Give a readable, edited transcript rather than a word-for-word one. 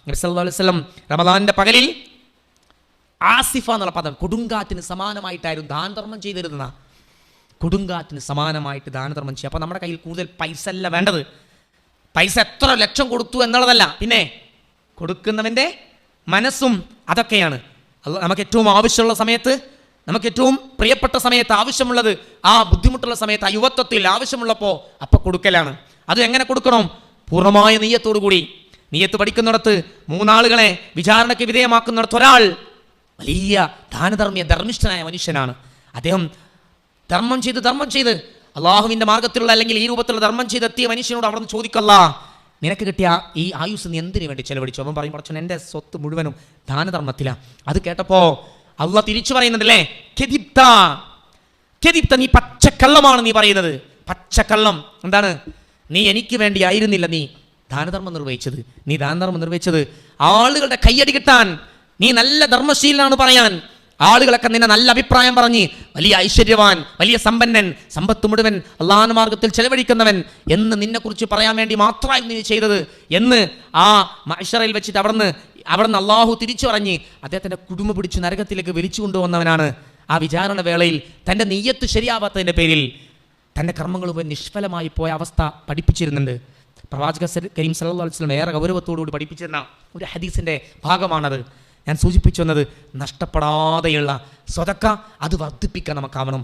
നബി സല്ലല്ലാഹു അലൈഹി വസല്ലം റമദാനിന്റെ പകലിൽ ആസിഫ എന്നുള്ള പദം കൊടുങ്കാറ്റിന് സമാനമായിട്ടായിരുന്നു ദാനധർമ്മം ചെയ്തിരുന്ന. കൊടുങ്കാറ്റിന് സമാനമായിട്ട് ദാനധർമ്മം ചെയ്യുക. അപ്പോൾ നമ്മുടെ കയ്യിൽ കൂടുതൽ പൈസ അല്ല വേണ്ടത്, പൈസ എത്ര ലക്ഷം കൊടുത്തു എന്നുള്ളതല്ല, പിന്നെ കൊടുക്കുന്നവൻ്റെ മനസ്സും അതൊക്കെയാണ്. നമുക്ക് ഏറ്റവും ആവശ്യമുള്ള സമയത്ത്, നമുക്ക് ഏറ്റവും പ്രിയപ്പെട്ട സമയത്ത്, ആവശ്യമുള്ളത് ആ ബുദ്ധിമുട്ടുള്ള സമയത്ത്, ആ യുവത്വത്തിൽ ആവശ്യമുള്ളപ്പോൾ അപ്പം കൊടുക്കലാണ്. അത് എങ്ങനെ കൊടുക്കണം? പൂർണ്ണമായ നെയ്യത്തോടു കൂടി. നെയ്യത്ത് പഠിക്കുന്നിടത്ത് 3 ആളുകളെ വിചാരണയ്ക്ക് വിധേയമാക്കുന്നിടത്ത് ഒരാൾ വലിയ ധർമ്മിഷ്ഠനായ മനുഷ്യനാണ്. അദ്ദേഹം ധർമ്മം ചെയ്ത് അള്ളാഹുവിൻ്റെ മാർഗത്തിലുള്ള അല്ലെങ്കിൽ ഈ രൂപത്തിലുള്ള ധർമ്മം ചെയ്തെത്തിയ മനുഷ്യനോട് അവിടെ നിന്ന് ചോദിക്കല്ല, നിനക്ക് കിട്ടിയ ഈ ആയുസ് നീ എന്തിനു വേണ്ടി ചെലവഴിച്ചു? അവൻ പറയും, പടച്ചോൻ എൻ്റെ സ്വത്ത് മുഴുവനും ദാനധർമ്മത്തിലാണ്. അത് കേട്ടപ്പോൾ അള്ളാഹ് തിരിച്ചു പറയുന്നുണ്ടല്ലേ, ഖെദിബ്ത, നീ പച്ചക്കള്ളമാണ് നീ പറയുന്നത്, പച്ചക്കള്ളം. എന്താണ്? നീ എനിക്ക് വേണ്ടി ആയിരുന്നില്ല നീ ദാനധർമ്മം നിർവഹിച്ചത്. നീ ദാനധർമ്മം നിർവഹിച്ചത് ആളുകളുടെ കയ്യടി കിട്ടാൻ, നീ നല്ല ധർമ്മശീലനാണ് പറയാൻ, ആളുകളൊക്കെ നിന്നെ നല്ല അഭിപ്രായം പറഞ്ഞ് വലിയ ഐശ്വര്യവാൻ, വലിയ സമ്പന്നൻ, സമ്പത്ത് മുഴുവൻ അള്ളാഹുവിന്റെ മാർഗത്തിൽ ചെലവഴിക്കുന്നവൻ എന്ന് നിന്നെക്കുറിച്ച് പറയാൻ വേണ്ടി മാത്രമായി നീ ചെയ്തത് എന്ന് ആ മഹ്ശറിൽ വെച്ചിട്ട് അവിടുന്ന് അള്ളാഹു തിരിച്ചു പറഞ്ഞ് അദ്ദേഹത്തിൻ്റെ കുടുംബം പിടിച്ച് നരകത്തിലേക്ക് വലിച്ചു കൊണ്ടുവന്നവനാണ്. ആ വിചാരണ വേളയിൽ തൻ്റെ നെയ്യത്ത് ശരിയാവാത്തതിൻ്റെ പേരിൽ തൻ്റെ കർമ്മങ്ങൾ പോയി നിഷ്ഫലമായി പോയ അവസ്ഥ പഠിപ്പിച്ചിരുന്നുണ്ട്. പ്രവാചക കരീം സല്ലല്ലാഹു അലൈഹി വസല്ലം ഏറെ ഗൗരവത്തോടുകൂടി പഠിപ്പിച്ചിരുന്ന ഒരു ഹദീസിൻ്റെ ഭാഗമാണത്. ഞാൻ സൂചിപ്പിച്ചു വന്നത്, നഷ്ടപ്പെടാതെയുള്ള സ്വതക്ക അത് വർദ്ധിപ്പിക്കാൻ നമുക്കാവണം.